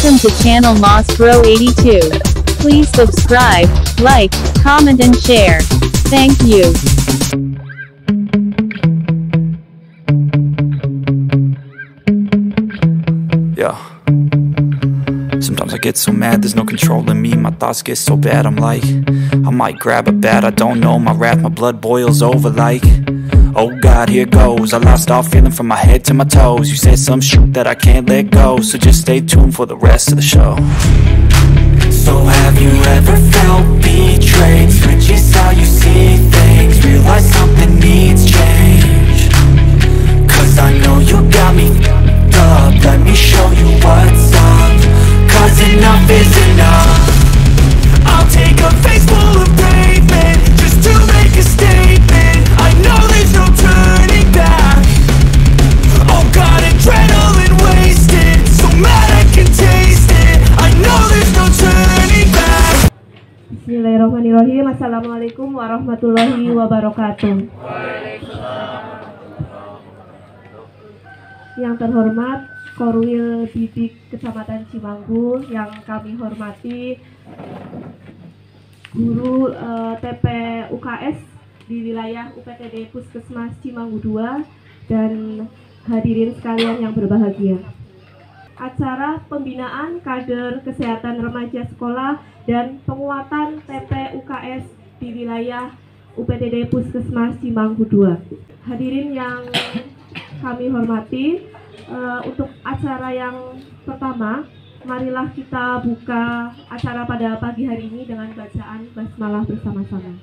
Welcome to channel Moss Bro 82. Please subscribe, like, comment and share. Thank you. Yeah. Sometimes I get so mad, there's no controlling me. My thoughts get so bad, I'm like, I might grab a bat, I don't know. My wrath, my blood boils over like, oh God, here goes. I lost all feeling from my head to my toes. You said some shit that I can't let go, so just stay tuned for the rest of the show. So have you ever felt betrayed? Switches how you see things, realize something needs change. Cause I know you got me f***ed up, let me show you what's up. Cause enough is enough. I'll take a face full of pavement just to make a statement. I know there's no turning back. Oh God, adrenaline wasted, so mad I can taste it. I know there's no turning back. Bismillahirrahmanirrahim. Assalamualaikum warahmatullahi wabarakatuh. Yang terhormat Korwil Didik Kecamatan Cimanggu, yang kami hormati guru TP UKS di wilayah UPTD Puskesmas Cimanggu 2 dan hadirin sekalian yang berbahagia. Acara pembinaan kader kesehatan remaja sekolah dan penguatan TP UKS di wilayah UPTD Puskesmas Cimanggu 2. Hadirin yang kami hormati, untuk acara yang pertama, marilah kita buka acara pada pagi hari ini dengan bacaan basmalah bersama-sama.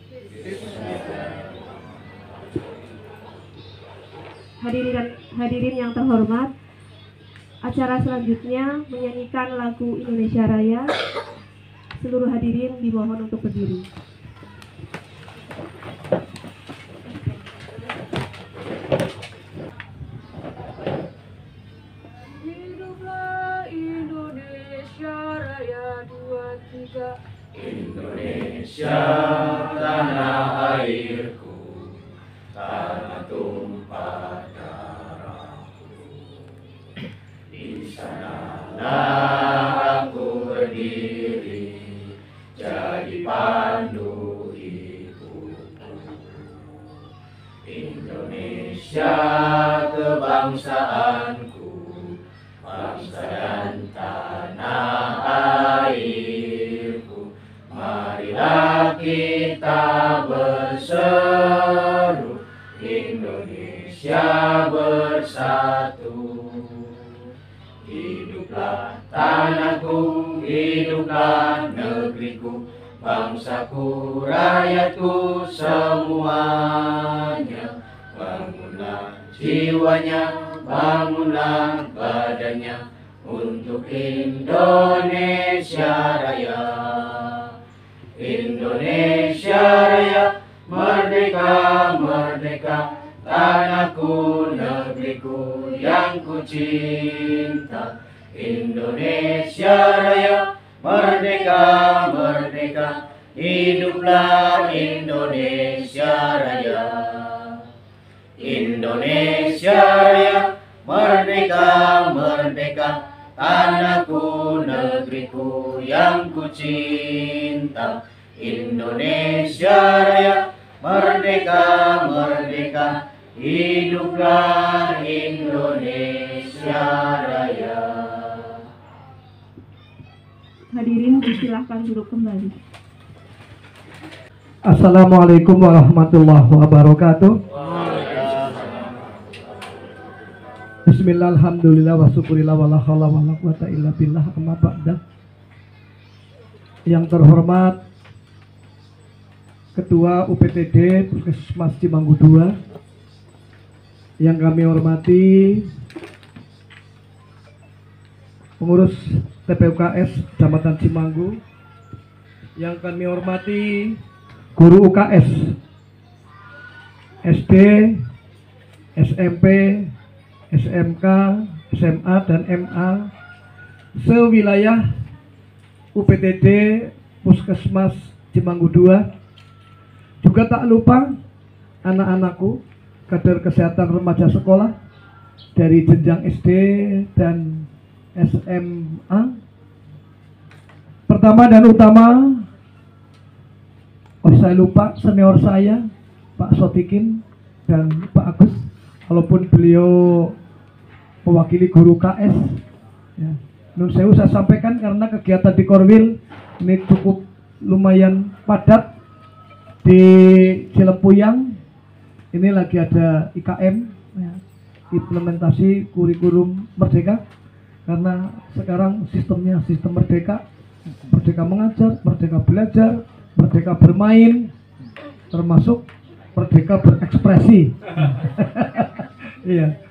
Hadirin yang terhormat, acara selanjutnya menyanyikan lagu Indonesia Raya. Seluruh hadirin dimohon untuk berdiri. Indonesia, tanah airku, tanah tumpah darahku. Di sanalah aku berdiri, jadi pandu hidupku. Indonesia, kebangsaanku, bangsa dan tanah airku. Marilah kita berseru, Indonesia bersatu. Hiduplah tanahku, hiduplah negeriku, bangsaku, rakyatku semuanya. Bangunlah jiwanya, bangunlah badannya untuk Indonesia Raya. Indonesia Raya, merdeka, merdeka, tanahku, negeriku yang ku cinta. Indonesia Raya, merdeka, merdeka, hiduplah Indonesia Raya. Indonesia Raya, merdeka, merdeka, tanahku, negeriku yang ku cinta. Indonesia Raya, merdeka, merdeka, hiduplah Indonesia Raya. Hadirin disilahkan duduk kembali. Assalamualaikum warahmatullahi wabarakatuh. Bismillah, alhamdulillah, wa syukurillah, wa la hawla wa la quwata illa billah, amma ba'da. Yang terhormat Ketua UPTD Puskesmas Cimanggu 2, yang kami hormati pengurus TPUKS Kecamatan Cimanggu, yang kami hormati guru UKS SD, SMP, SMK, SMA, dan MA sewilayah UPTD Puskesmas Cimanggu 2. Juga tak lupa anak-anakku kader kesehatan remaja sekolah dari jenjang SD dan SMA pertama dan utama, saya lupa senior saya, Pak Sotikin dan Pak Agus, walaupun beliau mewakili guru KS. Ya. Nun sewu saya sampaikan karena kegiatan di Korwil ini cukup lumayan padat. Di Cilempuyang ini lagi ada IKM, ya, implementasi kurikulum Merdeka, karena sekarang sistemnya sistem Merdeka, Merdeka mengajar, Merdeka belajar, Merdeka bermain, termasuk Merdeka berekspresi. Iya.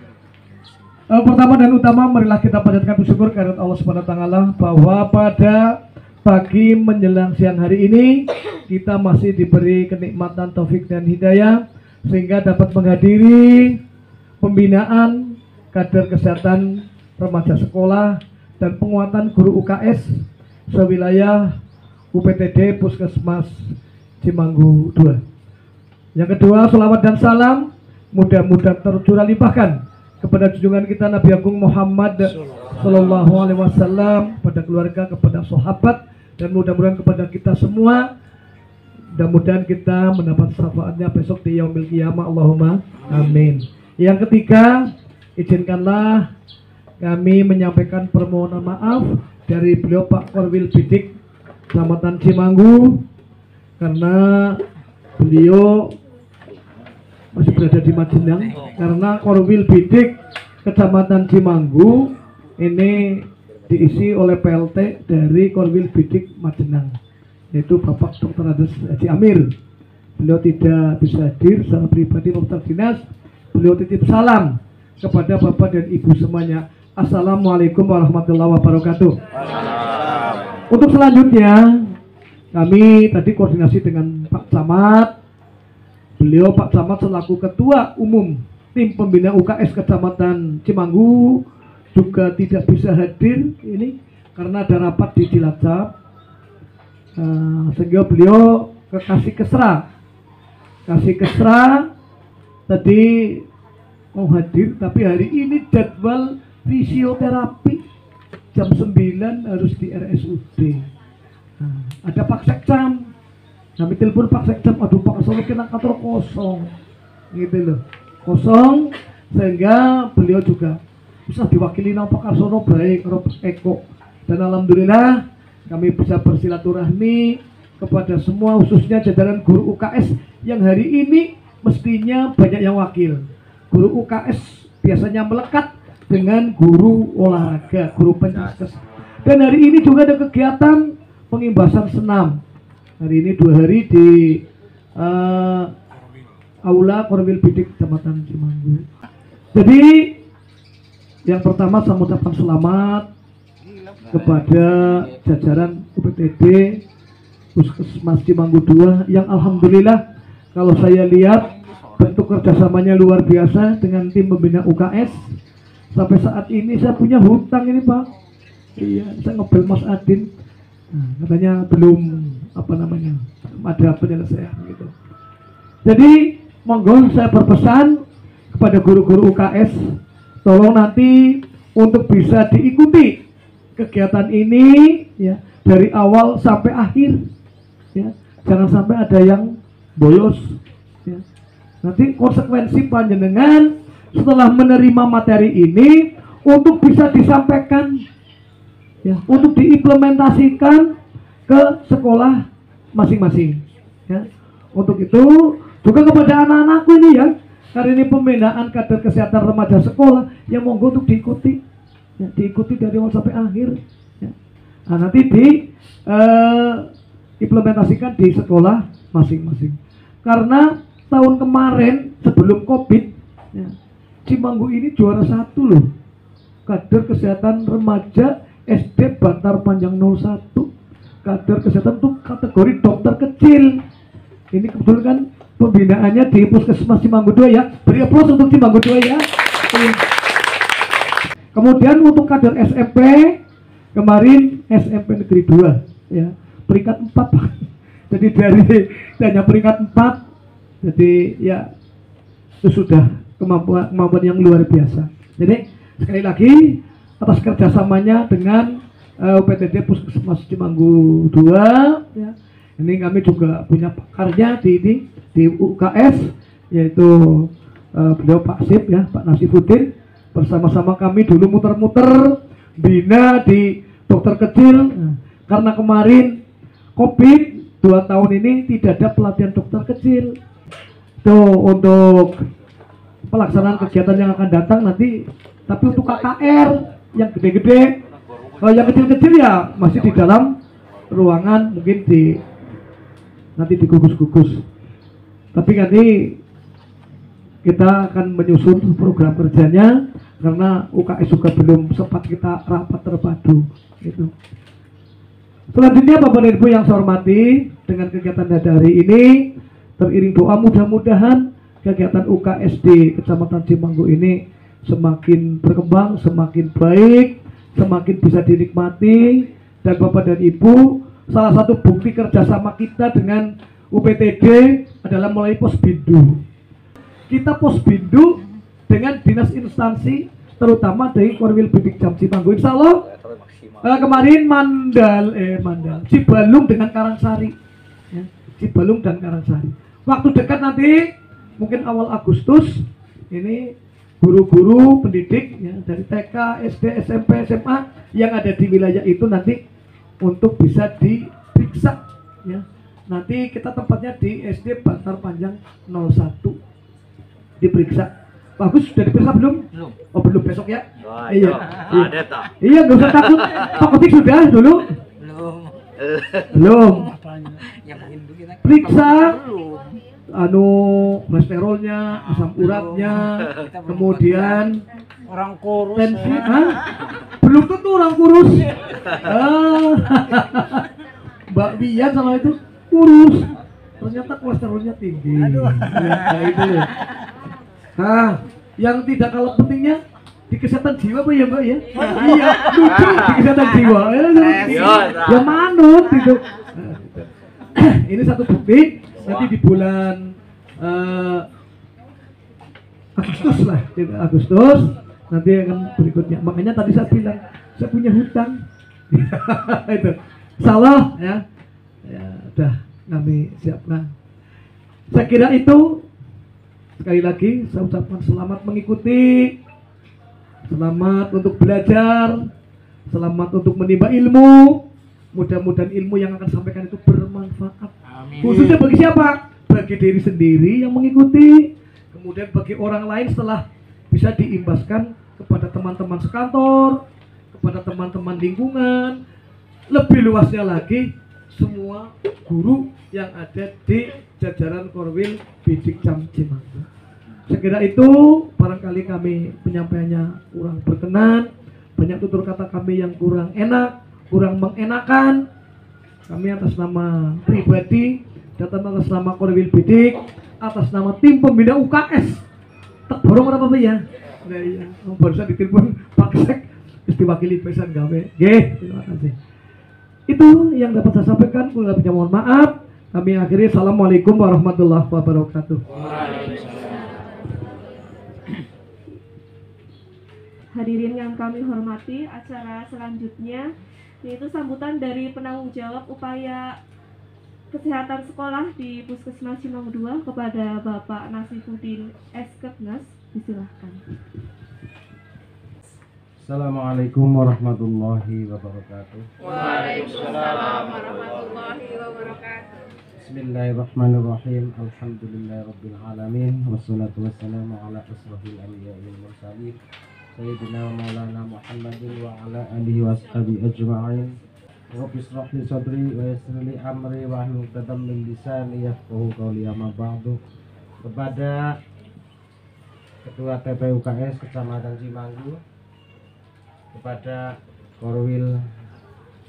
Pertama dan utama, marilah kita panjatkan bersyukur kehadirat Allah Subhanahu wa taala bahwa pada pagi menjelang siang hari ini kita masih diberi kenikmatan taufik dan hidayah sehingga dapat menghadiri pembinaan kader kesehatan remaja sekolah dan penguatan guru UKS sewilayah UPTD Puskesmas Cimanggu 2. Yang kedua, selawat dan salam mudah-mudahan tercurah limpahkan kepada junjungan kita Nabi Agung Muhammad Sallallahu Alaihi Wasallam, pada keluarga, kepada sahabat, dan mudah-mudahan kepada kita semua. Mudah-mudahan kita mendapat syafaatnya besok di yaumil qiyamah. Allahumma amin. Yang ketiga, izinkanlah kami menyampaikan permohonan maaf dari beliau Pak Korwil Bidik Kecamatan Cimanggu, karena beliau masih berada di Majenang, karena Korwil Bidik Kecamatan Cimanggu ini diisi oleh PLT dari Korwil Bidik Majenang, yaitu Bapak Dr. Ades Haji Amir. Beliau tidak bisa hadir secara pribadi maupun dinas. Beliau titip salam kepada Bapak dan Ibu semuanya. Assalamualaikum warahmatullahi wabarakatuh. Untuk selanjutnya, kami tadi koordinasi dengan Pak Camat. Beliau Pak Camat selaku Ketua Umum Tim Pembina UKS Kecamatan Cimanggu juga tidak bisa hadir ini karena ada rapat di Cilacap, sehingga beliau ke Kasih Kesra tadi mau hadir, tapi hari ini jadwal fisioterapi jam 9 harus di RSUD. Ada Pak Sekcam, kami telepon Pak Sekcam, aduh Pak Solo kena kantor kosong gitu loh, kosong, sehingga beliau juga bisa diwakili nama Pak Karsono baik Rob Eko. Dan alhamdulillah kami bisa bersilaturahmi kepada semua, khususnya jajaran guru UKS yang hari ini mestinya banyak yang wakil. Guru UKS biasanya melekat dengan guru olahraga, guru pencaskes. Dan hari ini juga ada kegiatan pengimbasan senam. Hari ini 2 hari di Aula Korwil Bidik Kecamatan Cimanggu. Jadi yang pertama saya mengucapkan selamat kepada jajaran UPTD Puskesmas Cimanggu 2 yang alhamdulillah kalau saya lihat bentuk kerjasamanya luar biasa dengan tim pembina UKS. Sampai saat ini saya punya hutang ini Pak. Iya, saya ngebel Mas Adin. Katanya belum ada penyelesaian gitu. Jadi monggo saya berpesan kepada guru-guru UKS, tolong nanti untuk bisa diikuti kegiatan ini ya dari awal sampai akhir ya, jangan sampai ada yang bolos ya. Nanti konsekuensi panjenengan setelah menerima materi ini untuk bisa disampaikan ya, untuk diimplementasikan ke sekolah masing-masing ya. Untuk itu juga kepada anak-anakku ini ya, hari ini pembinaan kader kesehatan remaja sekolah yang monggo untuk diikuti ya, diikuti dari awal sampai akhir ya. Nah, nanti implementasikan di sekolah masing-masing. Karena tahun kemarin sebelum COVID ya, Cimanggu ini juara 1 loh, kader kesehatan remaja SD Bantar Panjang 01, kader kesehatan tuh kategori dokter kecil. Ini kebetulan kan pembinaannya di Puskesmas Cimanggu 2 ya. Beri aplaus untuk Cimanggu 2 ya. Kemudian untuk kader SMP kemarin SMP Negeri 2 ya, peringkat 4. Jadi dari hanya peringkat 4, jadi ya itu sudah kemampuan yang luar biasa. Jadi sekali lagi atas kerjasamanya dengan UPTD Puskesmas Cimanggu 2 ya. Ini kami juga punya pakarnya di UKS, yaitu beliau Pak Sip ya, Pak Nasifuddin. Bersama-sama kami dulu muter-muter bina di dokter kecil. Nah, karena kemarin COVID 2 tahun ini tidak ada pelatihan dokter kecil. Tuh untuk pelaksanaan kegiatan yang akan datang nanti, tapi untuk KKR yang gede-gede, kalau yang kecil-kecil ya masih di dalam ruangan, mungkin nanti digugus-gugus. Tapi nanti kita akan menyusun program kerjanya karena UKS juga belum sempat kita rapat terpadu gitu. Selanjutnya Bapak dan Ibu yang saya hormati, dengan kegiatan hari ini teriring doa mudah-mudahan kegiatan UKS di Kecamatan Cimanggu ini semakin berkembang, semakin baik, semakin bisa dinikmati. Dan Bapak dan Ibu, salah satu bukti kerjasama kita dengan UPTD adalah melalui Posbindu. Kita Posbindu dengan dinas instansi, terutama dari Korwil Bidik Jam Cimanggu. Insya Allah kemarin Cibalung dengan Karangsari ya, Cibalung dan Karangsari. Waktu dekat nanti mungkin awal Agustus ini guru-guru pendidik ya, dari TK, SD, SMP, SMA yang ada di wilayah itu nanti untuk bisa diperiksa ya. Nanti kita tempatnya di SD Bantar Panjang 01 diperiksa. Bagus, sudah diperiksa belum? Belum. Oh belum, besok ya? Oh, iya. Ada tak? Iya, nggak usah takut. Pak Kotik sudah dulu? Belum. Periksa kolesterolnya, asam uratnya, kemudian orang kurus. tensi. Belum tentu orang kurus. Mbak Bian sama itu kurus. Ternyata kolesterolnya tinggi. Ya, itu ya. Nah, yang tidak kalah pentingnya di kesehatan jiwa Pak ya Mbak ya? Iya, lucu di kesehatan jiwa. Ya manut gitu. Ini satu bukti. Nanti di bulan Agustus lah, Agustus nanti akan berikutnya. Makanya tadi saya bilang saya punya hutang. Itu salah ya. Ya udah kami siapkan. Saya kira itu. Sekali lagi saya ucapkan selamat mengikuti, selamat untuk belajar, selamat untuk menimba ilmu. Mudah-mudahan ilmu yang akan sampaikan itu bermanfaat. Amin. Khususnya bagi siapa? Bagi diri sendiri yang mengikuti, kemudian bagi orang lain setelah bisa diimbaskan kepada teman-teman sekantor, kepada teman-teman lingkungan, lebih luasnya lagi semua guru yang ada di jajaran Korwil Bidik Jam Cimanggu. Sekira itu barangkali kami penyampaiannya kurang berkenan, banyak tutur kata kami yang kurang enak, kurang mengenakan. Kami atas nama pribadi dan atas nama Korwil Bidik, atas nama tim pembina UKS. Tak borong apa apa ya? Nah, iya, barusan ditelepon Pak Sek, diwakili pesan gawe. Terima kasih. Itu yang dapat saya sampaikan. Kurang lebihnya mohon maaf. Kami akhiri. Assalamualaikum warahmatullahi wabarakatuh. Hadirin yang kami hormati, acara selanjutnya yaitu sambutan dari penanggung jawab upaya kesehatan sekolah di Puskesmas Cimanggu 2 kepada Bapak Nasifuddin S.Kepnes. Disilahkan. Assalamualaikum warahmatullahi wabarakatuh. Waalaikumsalam warahmatullahi wabarakatuh. Bismillahirrahmanirrahim. Alhamdulillahirabbil alamin. Wassalatu wassalamu ala asrofil anbiya'i wal mursalin sayyidina wa maulana Muhammadin wa ala alihi washabihi ajma'in. Rabbi shrah li sadri wa yassir li amri wa hlul 'uqdatam min lisani yafqahu qawli, amma ba'du. Kepada Ketua TPUKS Kecamatan Cimanggu, kepada Korwil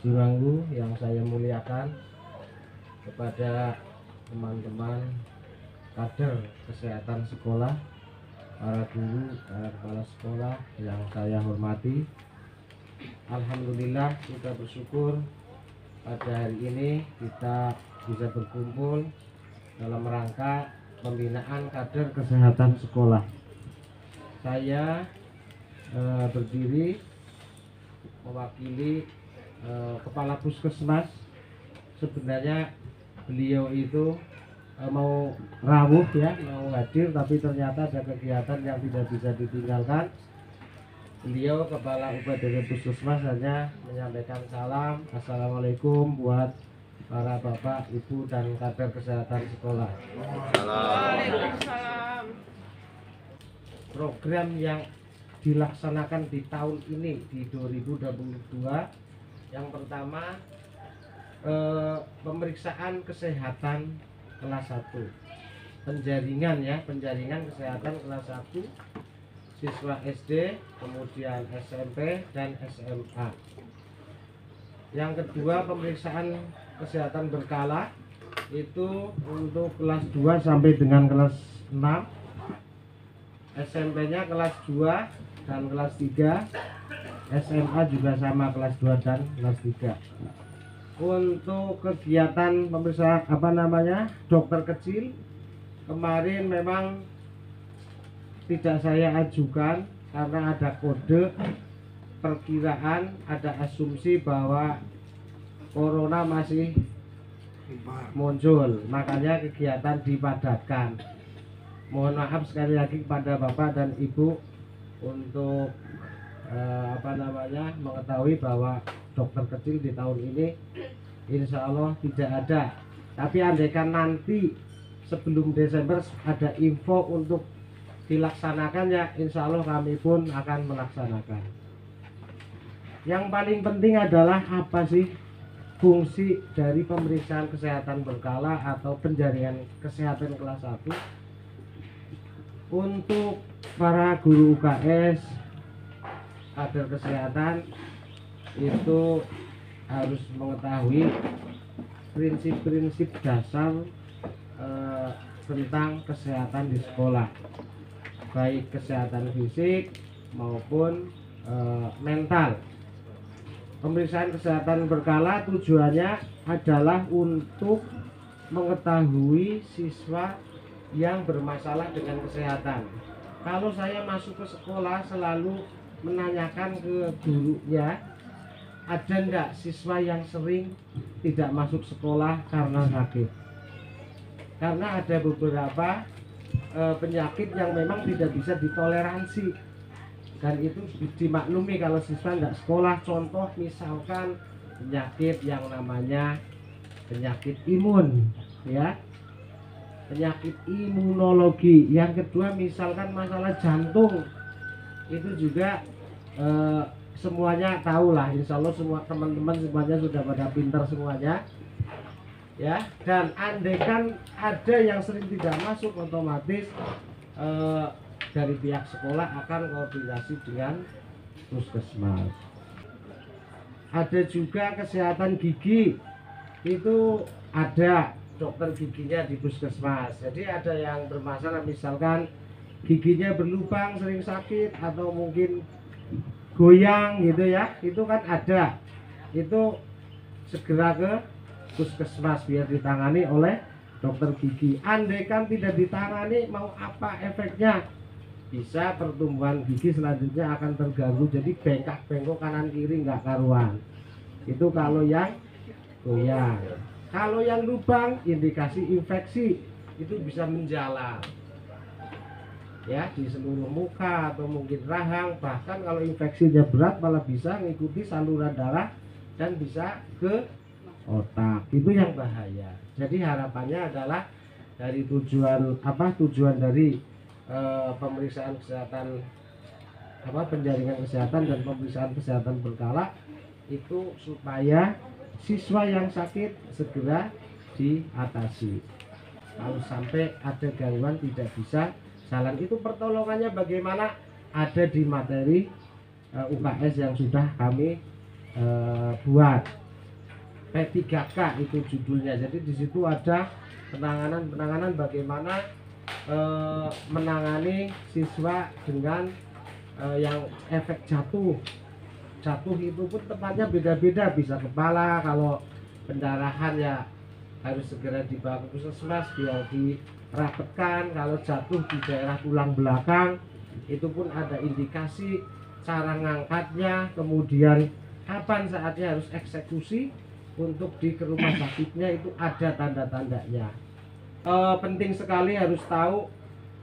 Cimanggu yang saya muliakan, kepada teman-teman kader kesehatan sekolah, para guru, para kepala sekolah yang saya hormati. Alhamdulillah, kita bersyukur pada hari ini kita bisa berkumpul dalam rangka pembinaan kader kesehatan sekolah. Saya berdiri mewakili kepala puskesmas. Sebenarnya beliau itu mau rawuh ya, mau hadir, tapi ternyata ada kegiatan yang tidak bisa ditinggalkan. Beliau kepala UPTD Puskesmas hanya menyampaikan salam, assalamualaikum buat para bapak, ibu dan kader kesehatan sekolah. Waalaikumsalam. Program yang dilaksanakan di tahun ini di 2022, yang pertama pemeriksaan kesehatan kelas 1, penjaringan ya, penjaringan kesehatan kelas 1 siswa SD, kemudian SMP dan SMA. Yang kedua pemeriksaan kesehatan berkala itu untuk kelas 2 sampai dengan kelas 6, SMP-nya kelas 2 dan kelas 3, SMA juga sama kelas 2 dan kelas 3. Untuk kegiatan pemeriksaan dokter kecil kemarin memang tidak saya ajukan karena ada kode perkiraan, ada asumsi bahwa corona masih muncul, makanya kegiatan dipadatkan. Mohon maaf sekali lagi kepada Bapak dan Ibu untuk mengetahui bahwa dokter kecil di tahun ini insya Allah tidak ada. Tapi andaikan nanti sebelum Desember ada info untuk dilaksanakan, ya insya Allah kami pun akan melaksanakan. Yang paling penting adalah apa sih fungsi dari pemeriksaan kesehatan berkala atau penjaringan kesehatan kelas 1? Untuk para guru UKS, kader kesehatan itu harus mengetahui prinsip-prinsip dasar tentang kesehatan di sekolah, baik kesehatan fisik maupun mental. Pemeriksaan kesehatan berkala tujuannya adalah untuk mengetahui siswa yang bermasalah dengan kesehatan. Kalau saya masuk ke sekolah selalu menanyakan ke gurunya, ada enggak siswa yang sering tidak masuk sekolah karena sakit. Karena ada beberapa penyakit yang memang tidak bisa ditoleransi, dan itu dimaklumi kalau siswa enggak sekolah. Contoh misalkan penyakit yang namanya penyakit imun ya, penyakit imunologi. Yang kedua misalkan masalah jantung, itu juga semuanya tahu lah, insya Allah semua teman-teman semuanya sudah pada pintar semuanya ya. Dan andaikan ada yang sering tidak masuk, otomatis dari pihak sekolah akan koordinasi dengan puskesmas. Ada juga kesehatan gigi, itu ada dokter giginya di puskesmas. Jadi ada yang bermasalah misalkan giginya berlubang, sering sakit, atau mungkin goyang gitu ya, itu kan ada, itu segera ke puskesmas biar ditangani oleh dokter gigi. Andaikan tidak ditangani, mau apa efeknya? Bisa pertumbuhan gigi selanjutnya akan terganggu, jadi bengkak-bengkok kanan kiri nggak karuan. Itu kalau yang goyang. Kalau yang lubang, indikasi infeksi, itu bisa menjalar ya di seluruh muka atau mungkin rahang. Bahkan kalau infeksinya berat malah bisa mengikuti saluran darah dan bisa ke otak. Itu yang bahaya. Jadi harapannya adalah dari tujuan dari pemeriksaan kesehatan penjaringan kesehatan dan pemeriksaan kesehatan berkala itu supaya siswa yang sakit segera diatasi. Kalau sampai ada gangguan tidak bisa jalan, itu pertolongannya bagaimana, ada di materi UKS yang sudah kami buat. P3K itu judulnya. Jadi di situ ada penanganan bagaimana menangani siswa dengan yang efek jatuh itu pun tempatnya beda-beda, bisa kepala. Kalau pendarahan ya harus segera dibawa ke puskesmas biar dirapetkan. Kalau jatuh di daerah tulang belakang itu pun ada indikasi cara ngangkatnya, kemudian kapan saatnya harus eksekusi untuk di ke rumah sakitnya itu ada tanda-tandanya. Penting sekali harus tahu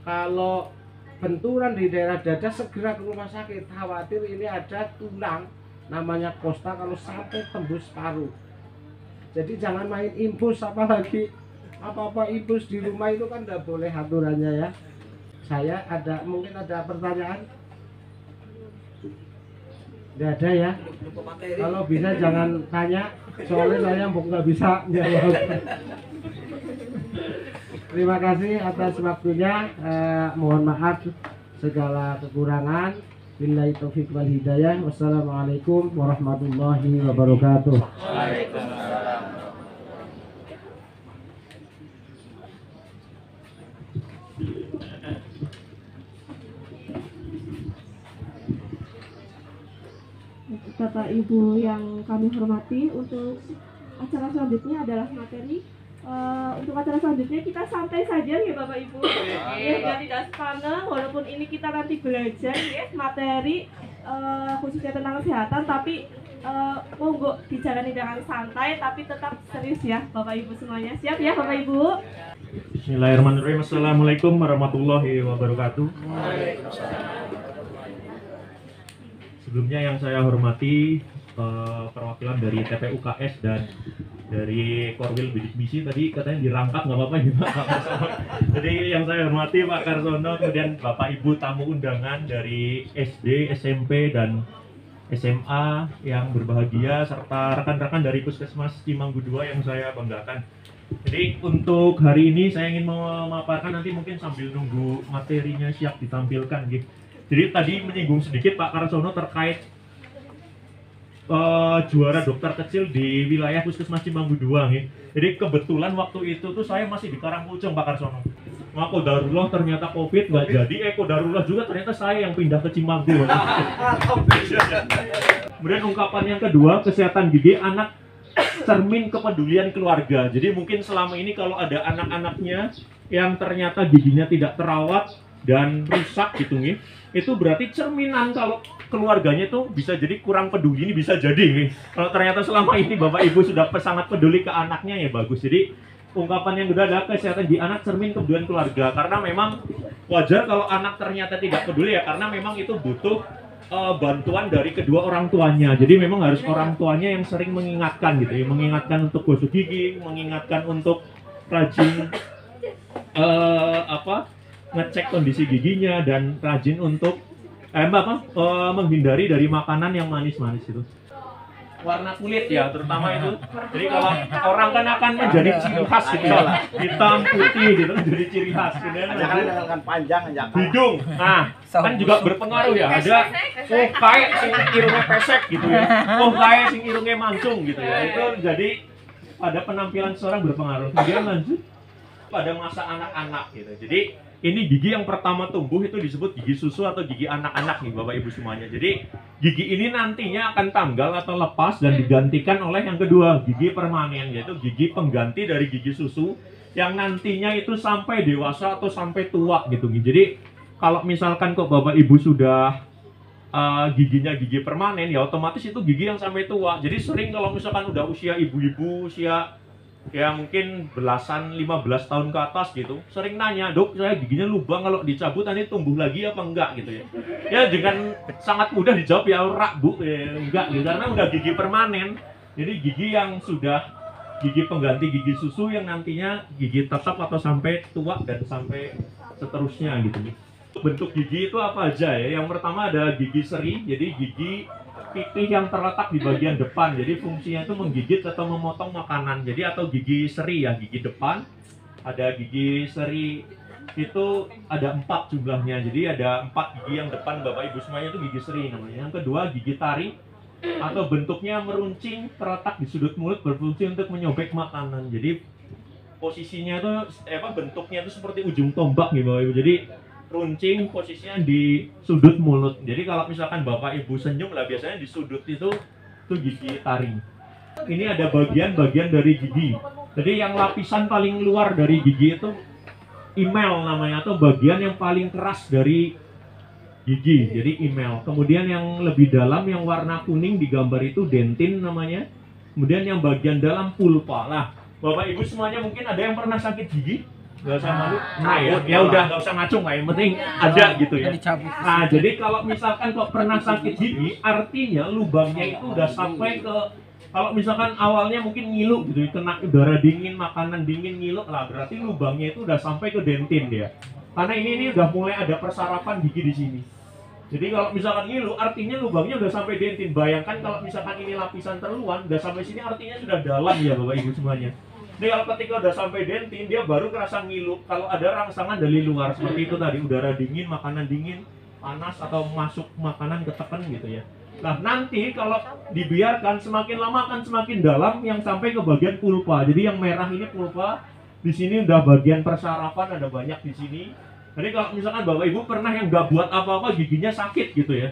kalau benturan di daerah dada segera ke rumah sakit. Khawatir ini ada tulang namanya kosta kalau sampai tembus paru. Jadi jangan main infus, apalagi apa-apa infus di rumah itu kan tidak boleh aturannya ya. Saya mungkin ada pertanyaan? Nggak ada ya. Kalau bisa jangan tanya, soalnya saya nggak bisa jawab. Terima kasih atas waktunya. Mohon maaf segala kekurangan. Billahi taufiq wal hidayah. Wassalamualaikum warahmatullahi wabarakatuh. Bapak Ibu yang kami hormati, untuk acara selanjutnya adalah materi. Untuk acara selanjutnya kita santai saja ya Bapak Ibu, ya tidak spana, walaupun ini kita nanti belajar ya materi khususnya tentang kesehatan, tapi monggo dijalani dengan santai tapi tetap serius ya Bapak Ibu semuanya. Siap ya Bapak Ibu? Bismillahirrahmanirrahim. Assalamualaikum warahmatullahi wabarakatuh. Sebelumnya yang saya hormati perwakilan dari TPUKS dan dari Korwil Bidik Misi, tadi katanya dirangkap nggak apa-apa ya Pak Karsono. Jadi yang saya hormati Pak Karsono, kemudian Bapak Ibu tamu undangan dari SD, SMP, dan SMA yang berbahagia, serta rekan-rekan dari Puskesmas Cimanggu 2 yang saya banggakan. Jadi untuk hari ini saya ingin memaparkan, nanti mungkin sambil nunggu materinya siap ditampilkan gitu. Jadi tadi menyinggung sedikit Pak Karsono terkait juara dokter kecil di wilayah Puskesmas Cimanggu 2 nih. Jadi kebetulan waktu itu tuh saya masih di Karangpucung Pak Karsono. Kodarullah ternyata COVID nggak jadi, kodarullah juga ternyata saya yang pindah ke Cimanggu. Kemudian ungkapan yang kedua, kesehatan gigi anak cermin kepedulian keluarga. Jadi mungkin selama ini kalau ada anak-anaknya yang ternyata giginya tidak terawat dan rusak gitu nih, itu berarti cerminan kalau keluarganya itu bisa jadi kurang peduli, ini bisa jadi nih. Kalau ternyata selama ini Bapak Ibu sudah sangat peduli ke anaknya, ya bagus. Jadi ungkapan yang kedua adalah kesehatan di anak cermin kepedulian keluarga, karena memang wajar kalau anak ternyata tidak peduli ya, karena memang itu butuh bantuan dari kedua orang tuanya. Jadi memang harus orang tuanya yang sering mengingatkan gitu ya, mengingatkan untuk gosok gigi, mengingatkan untuk rajin ngecek kondisi giginya, dan rajin untuk menghindari dari makanan yang manis-manis itu. Warna kulit ya terutama itu. Jadi kalau orang kan akan menjadi ciri khas gitu ya, hitam putih gitu menjadi ciri khas. Kemudian panjang hidung, nah kan juga berpengaruh ya. Ada kayak sing irungnya pesek gitu ya, kayak sing irungnya mancung gitu ya. Itu jadi pada penampilan seorang berpengaruh. Kemudian lanjut pada masa anak-anak gitu. Jadi ini gigi yang pertama tumbuh itu disebut gigi susu atau gigi anak-anak nih Bapak Ibu semuanya. Jadi gigi ini nantinya akan tanggal atau lepas dan digantikan oleh yang kedua, gigi permanen, yaitu gigi pengganti dari gigi susu yang nantinya itu sampai dewasa atau sampai tua gitu. Jadi kalau misalkan kok Bapak Ibu sudah giginya gigi permanen, ya otomatis itu gigi yang sampai tua. Jadi sering kalau misalkan udah usia ibu-ibu, usia ya mungkin belasan 15 tahun ke atas gitu, sering nanya, "Dok, saya giginya lubang, kalau dicabut nanti tumbuh lagi apa enggak?" gitu ya. Ya dengan sangat mudah dijawab, ya rak Bu, enggak gitu, karena udah gigi permanen. Jadi gigi yang sudah gigi pengganti gigi susu yang nantinya gigi tetap atau sampai tua dan sampai seterusnya gitu. Bentuk gigi itu apa aja ya? Yang pertama ada gigi seri, jadi gigi pipih yang terletak di bagian depan. Jadi fungsinya itu menggigit atau memotong makanan. Jadi atau gigi seri ya, gigi depan. Ada gigi seri itu ada 4 jumlahnya. Jadi ada 4 gigi yang depan Bapak Ibu semuanya, itu gigi seri namanya. Yang kedua gigi taring atau bentuknya meruncing, terletak di sudut mulut, berfungsi untuk menyobek makanan. Jadi posisinya itu bentuknya itu seperti ujung tombak gitu Bapak Ibu. Jadi runcing posisinya di sudut mulut. Jadi kalau misalkan Bapak Ibu senyum lah, biasanya di sudut itu gigi taring. Ini ada bagian-bagian dari gigi. Jadi yang lapisan paling luar dari gigi itu email namanya, atau bagian yang paling keras dari gigi, jadi email. Kemudian yang lebih dalam yang warna kuning di gambar itu dentin namanya. Kemudian yang bagian dalam pulpa. Nah, Bapak Ibu semuanya mungkin ada yang pernah sakit gigi? Gak usah malu. Nah ya udah gak usah ngacung lah, yang penting ada gitu ya. Nah jadi kalau misalkan kok pernah sakit gigi, artinya lubangnya itu udah sampai ke, kalau misalkan awalnya mungkin ngilu gitu, kena udara dingin, makanan dingin, ngilu lah, berarti lubangnya itu udah sampai ke dentin dia. Karena ini udah mulai ada persarapan gigi di sini. Jadi kalau misalkan ngilu, artinya lubangnya udah sampai dentin. Bayangkan kalau misalkan ini lapisan terluan, udah sampai sini artinya sudah dalam ya Bapak Ibu semuanya. Jadi kalau ketika udah sampai dentin, dia baru kerasa ngilu. Kalau ada rangsangan dari luar seperti itu tadi, udara dingin, makanan dingin, panas atau masuk makanan ketekan gitu ya. Nah nanti kalau dibiarkan semakin lama akan semakin dalam yang sampai ke bagian pulpa. Jadi yang merah ini pulpa, di sini udah bagian persarapan ada banyak di sini. Jadi kalau misalkan Bapak Ibu pernah yang nggak buat apa-apa giginya sakit gitu ya,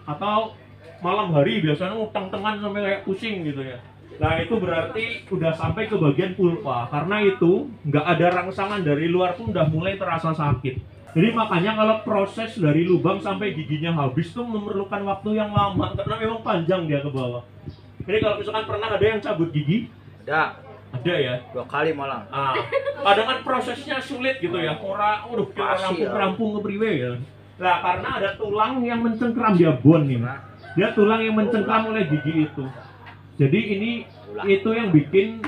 atau malam hari biasanya utang-tangan sampai kayak pusing gitu ya. Nah itu berarti udah sampai ke bagian pulpa. Karena itu nggak ada rangsangan dari luar pun udah mulai terasa sakit. Jadi makanya kalau proses dari lubang sampai giginya habis tuh memerlukan waktu yang lama, karena memang panjang dia ke bawah. Jadi kalau misalkan pernah ada yang cabut gigi? Ada ya? 2 kali malah. Kadang kan prosesnya sulit gitu ya. Rampung ke priwe ya. Nah karena ada tulang yang mencengkram, dia bone nih. Dia tulang yang mencengkram oleh gigi itu. Jadi ini itu yang bikin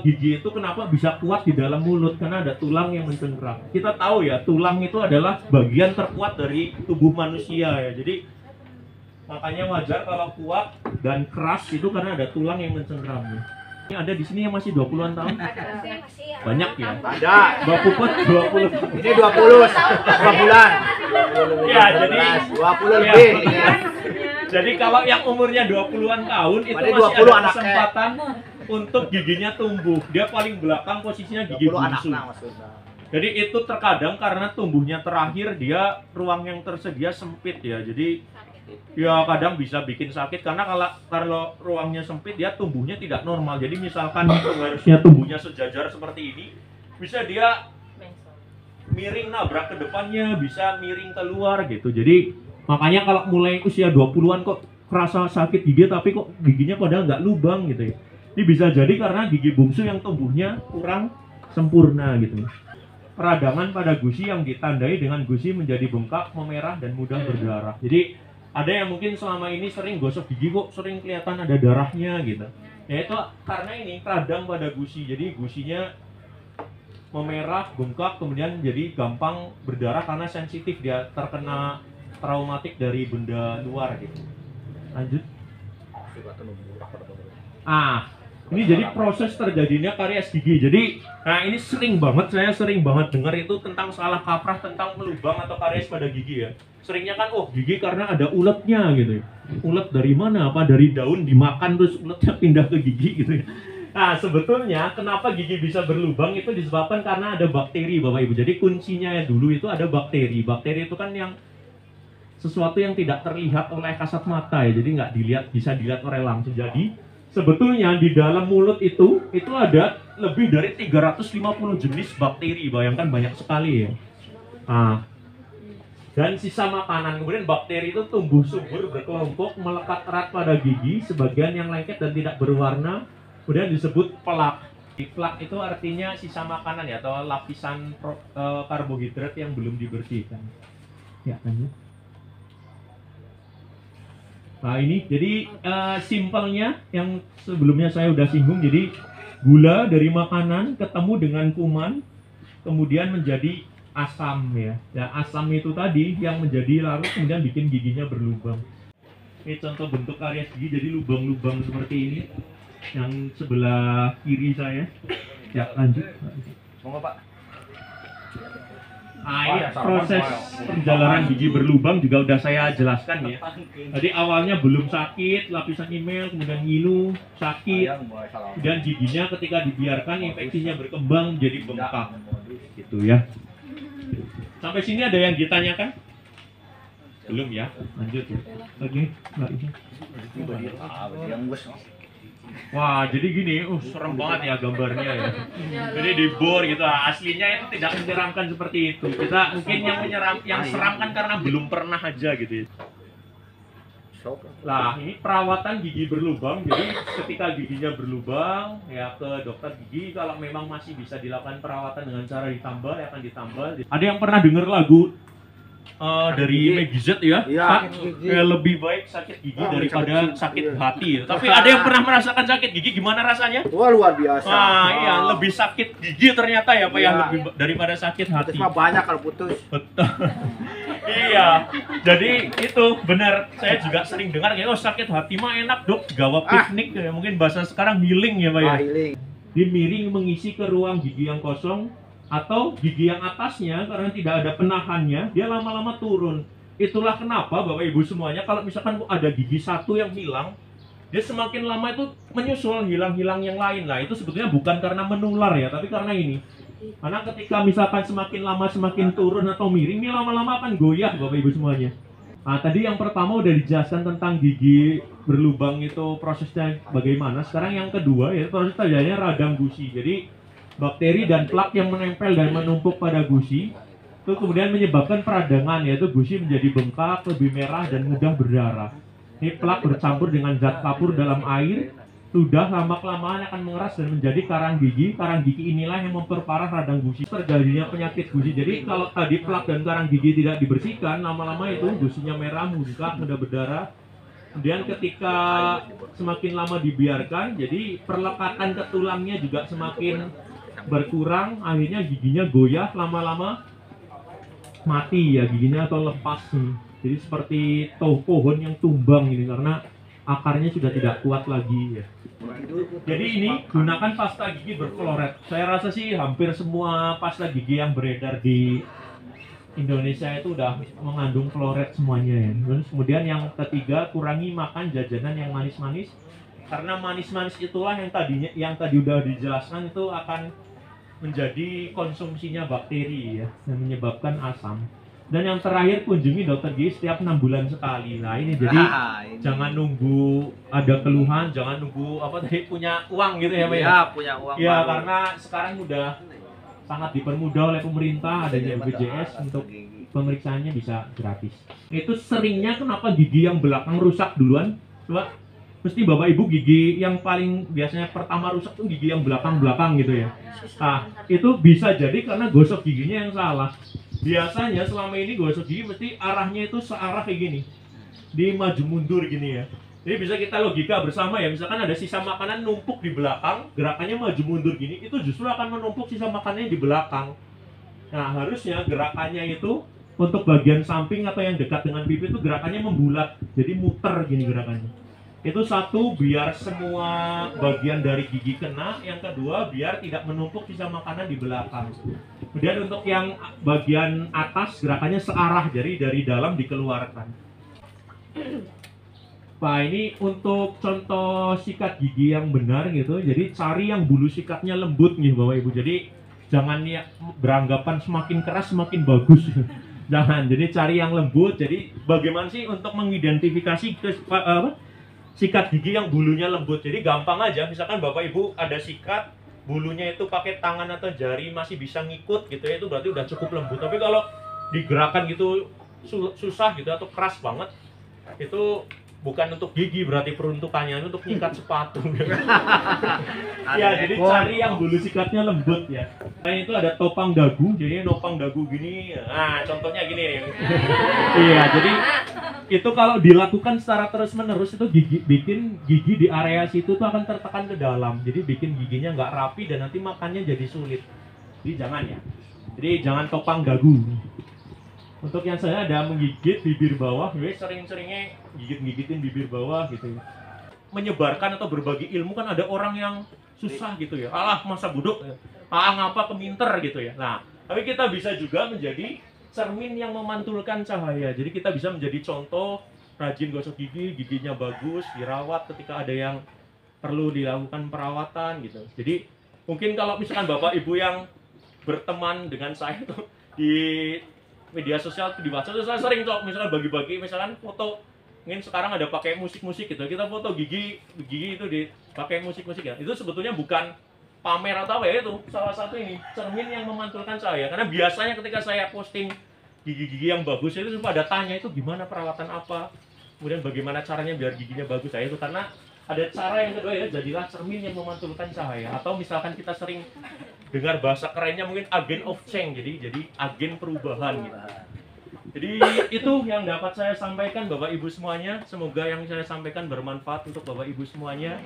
gigi itu kenapa bisa kuat di dalam mulut, karena ada tulang yang mencengkram. Kita tahu ya, tulang itu adalah bagian terkuat dari tubuh manusia ya. Jadi makanya wajar kalau kuat dan keras itu karena ada tulang yang mencengkramnya. Ini ada di sini yang masih 20-an tahun? Banyak ya? Ada. Mbak Puput 20. Ini 20 berapa bulan? Ya, jadi 20 lebih. Jadi kalau yang umurnya 20-an tahun itu Padahal masih 20 ada anaknya. kesempatan untuk giginya tumbuh. Dia paling belakang posisinya gigi 20 anak bungsu. maksudnya. Jadi itu terkadang karena tumbuhnya terakhir dia ruang yang tersedia sempit ya. Jadi ya kadang bisa bikin sakit karena kalau ruangnya sempit dia tumbuhnya tidak normal. Jadi misalkan harusnya tumbuhnya sejajar seperti ini, bisa dia miring nabrak ke depannya, bisa miring keluar gitu. Jadi makanya kalau mulai usia 20-an kok kerasa sakit gigi tapi kok giginya padahal nggak lubang gitu ya. Ini bisa jadi karena gigi bungsu yang tumbuhnya kurang sempurna gitu. Peradangan pada gusi yang ditandai dengan gusi menjadi bengkak, memerah dan mudah berdarah. Jadi ada yang mungkin selama ini sering gosok gigi kok sering kelihatan ada darahnya gitu. Ya itu karena ini radang pada gusi. Jadi gusinya memerah, bengkak, kemudian jadi gampang berdarah karena sensitif, dia terkena traumatik dari benda luar gitu. Lanjut. Ini jadi proses terjadinya karies gigi. Jadi, nah ini saya sering banget dengar itu tentang salah kaprah tentang lubang atau karies pada gigi ya. Seringnya kan, oh gigi karena ada uletnya gitu ya. Ulet dari mana? Apa dari daun dimakan terus uletnya pindah ke gigi gitu ya. Nah sebetulnya kenapa gigi bisa berlubang itu disebabkan karena ada bakteri Bapak Ibu. Jadi kuncinya dulu itu ada bakteri. Bakteri itu kan yang sesuatu yang tidak terlihat oleh kasat mata ya, jadi nggak bisa dilihat oleh langsung. Jadi sebetulnya di dalam mulut itu ada lebih dari 350 jenis bakteri, bayangkan banyak sekali ya. Dan sisa makanan, kemudian bakteri itu tumbuh subur berkelompok melekat erat pada gigi, sebagian yang lengket dan tidak berwarna, kemudian disebut plak. Plak itu artinya sisa makanan ya, atau lapisan karbohidrat yang belum dibersihkan. Ya, lanjut. Nah ini jadi simpelnya yang sebelumnya saya udah singgung, jadi gula dari makanan ketemu dengan kuman kemudian menjadi asam ya. Ya asam itu tadi yang menjadi larut kemudian bikin giginya berlubang. Ini contoh bentuk karies gigi, jadi lubang-lubang seperti ini yang sebelah kiri saya. Ya lanjut. Monggo Pak. Iya, proses perjalanan gigi berlubang juga udah saya jelaskan ya. Jadi awalnya belum sakit, lapisan email, kemudian ngilu, sakit, dan giginya ketika dibiarkan infeksinya berkembang jadi bengkak, gitu ya. Sampai sini ada yang ditanyakan? Belum ya? Lanjut ya. Oke, Mbak Ibu. Wah, jadi gini, serem banget ya gambarnya ya. Jadi di bor gitu, aslinya itu tidak menyeramkan seperti itu. Kita mungkin yang seram kan karena belum pernah aja gitu ya. Nah, ini perawatan gigi berlubang. Jadi ketika giginya berlubang, ya ke dokter gigi. Kalau memang masih bisa dilakukan perawatan dengan cara ditambal, ya akan ditambal. Ada yang pernah dengar lagu dari Meggy Z ya? Lebih baik sakit gigi daripada sakit hati ya. Tapi ada yang pernah merasakan sakit gigi, gimana rasanya? Wah, luar biasa. Iya, lebih sakit gigi ternyata ya Pak ya, lebih daripada sakit hati. Cuma banyak kalau putus. Betul. Iya, jadi itu benar. Saya juga sering dengar kayak, oh sakit hati mah enak dok, gawa piknik ya. Mungkin bahasa sekarang healing ya Pak ya. Healing. Dia miring mengisi ke ruang gigi yang kosong, atau gigi yang atasnya karena tidak ada penahannya, dia lama-lama turun. Itulah kenapa Bapak Ibu semuanya, kalau misalkan ada gigi satu yang hilang, dia semakin lama itu menyusul hilang-hilang yang lain. Nah itu sebetulnya bukan karena menular ya, tapi karena ini. Karena ketika misalkan semakin lama semakin turun atau miring, ini lama-lama akan goyah Bapak Ibu semuanya. Nah tadi yang pertama udah dijelaskan tentang gigi berlubang itu prosesnya bagaimana. Sekarang yang kedua ya, proses terjadinya radang gusi. Jadi bakteri dan plak yang menempel dan menumpuk pada gusi itu kemudian menyebabkan peradangan, yaitu gusi menjadi bengkak, lebih merah dan mudah berdarah. Ini plak bercampur dengan zat kapur dalam air, sudah lama-kelamaan akan mengeras dan menjadi karang gigi. Karang gigi inilah yang memperparah radang gusi, terjadinya penyakit gusi. Jadi kalau tadi plak dan karang gigi tidak dibersihkan, lama-lama itu gusinya merah, bengkak, mudah berdarah. Kemudian ketika semakin lama dibiarkan, jadi perlekatan ke tulangnya juga semakin berkurang, akhirnya giginya goyah, lama-lama mati ya giginya atau lepas nih. Jadi seperti pohon yang tumbang ini karena akarnya sudah tidak kuat lagi ya. Jadi ini gunakan pasta gigi berfluorid. Saya rasa sih hampir semua pasta gigi yang beredar di Indonesia itu udah mengandung fluorid semuanya ya. Terus kemudian yang ketiga, kurangi makan jajanan yang manis-manis. Karena manis-manis itulah yang tadi udah dijelaskan itu akan menjadi konsumsinya bakteri ya, dan menyebabkan asam. Dan yang terakhir, kunjungi dokter gigi setiap 6 bulan sekali. Nah ini jadi jangan nunggu ada keluhan, jangan nunggu punya uang gitu ya Pak ya. Punya uang. Ya karena sekarang udah sangat dipermudah oleh pemerintah, adanya BPJS untuk pemeriksaannya bisa gratis. Itu seringnya kenapa gigi yang belakang rusak duluan? Coba mesti Bapak Ibu gigi yang paling biasanya pertama rusak tuh gigi yang belakang-belakang gitu ya. Nah, itu bisa jadi karena gosok giginya yang salah. Biasanya selama ini gosok gigi mesti arahnya itu searah kayak gini. Di maju mundur gini ya. Jadi bisa kita logika bersama ya, misalkan ada sisa makanan numpuk di belakang, gerakannya maju mundur gini, itu justru akan menumpuk sisa makanannya di belakang. Nah, harusnya gerakannya itu untuk bagian samping atau yang dekat dengan pipi itu gerakannya membulat. Jadi muter gini gerakannya. Itu satu, biar semua bagian dari gigi kena. Yang kedua, biar tidak menumpuk sisa makanan di belakang. Kemudian untuk yang bagian atas, gerakannya searah, jadi dari dalam dikeluarkan. Pak, ini untuk contoh sikat gigi yang benar gitu. Jadi cari yang bulu sikatnya lembut nih Bapak Ibu. Jadi jangan ya beranggapan semakin keras semakin bagus. Jangan, jadi cari yang lembut. Jadi bagaimana sih untuk mengidentifikasi sikat gigi yang bulunya lembut? Jadi gampang aja, misalkan Bapak Ibu ada sikat, bulunya itu pakai tangan atau jari masih bisa ngikut gitu ya, itu berarti udah cukup lembut. Tapi kalau digerakkan gitu susah gitu atau keras banget, itu bukan untuk gigi, berarti peruntukannya untuk nyikat sepatu. Ya, jadi cari yang bulu sikatnya lembut ya. Selain itu ada topang dagu, jadi nopang dagu gini. Nah, contohnya gini nih. Iya, jadi itu kalau dilakukan secara terus-menerus itu bikin gigi di area situ tuh akan tertekan ke dalam. Jadi bikin giginya nggak rapi dan nanti makannya jadi sulit. Jadi jangan ya. Jadi jangan topang dagu. Untuk yang saya ada menggigit bibir bawah, sering-seringnya gigit-gigitin bibir bawah gitu ya. Menyebarkan atau berbagi ilmu kan ada orang yang susah gitu ya. Alah masa buduk, ngapa keminter gitu ya. Nah, tapi kita bisa juga menjadi cermin yang memantulkan cahaya. Jadi kita bisa menjadi contoh, rajin gosok gigi, giginya bagus, dirawat ketika ada yang perlu dilakukan perawatan gitu. Jadi mungkin kalau misalkan Bapak Ibu yang berteman dengan saya tuh di media sosial, di WhatsApp, saya sering tuh misalnya bagi-bagi misalkan foto mungkin sekarang ada pakai musik-musik gitu, kita foto gigi itu dipakai musik-musik ya, itu sebetulnya bukan pamer atau apa ya, itu salah satu ini cermin yang memantulkan cahaya. Karena biasanya ketika saya posting gigi-gigi yang bagus itu suka ada tanya itu gimana perawatan apa, kemudian bagaimana caranya biar giginya bagus. Itu karena ada cara yang kedua ya, jadilah cermin yang memantulkan cahaya. Atau misalkan kita sering dengar bahasa kerennya mungkin agent of change, jadi agen perubahan gitu. Jadi itu yang dapat saya sampaikan Bapak Ibu semuanya. Semoga yang saya sampaikan bermanfaat untuk Bapak Ibu semuanya.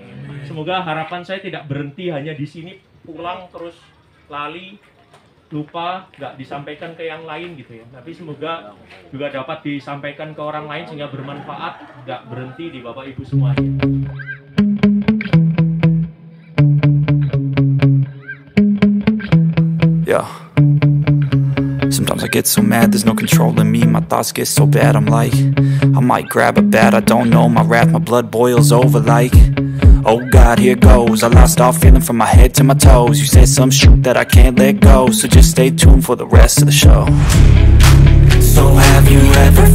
Semoga harapan saya tidak berhenti hanya di sini, pulang terus lali, lupa, nggak disampaikan ke yang lain gitu ya. Tapi semoga juga dapat disampaikan ke orang lain sehingga bermanfaat, nggak berhenti di Bapak Ibu semuanya. Yeah. Sometimes I get so mad, there's no controlling me. My thoughts get so bad, I'm like, I might grab a bat, I don't know. My wrath, my blood boils over like, oh God, here goes. I lost all feeling from my head to my toes. You said some shit that I can't let go, so just stay tuned for the rest of the show. So have you ever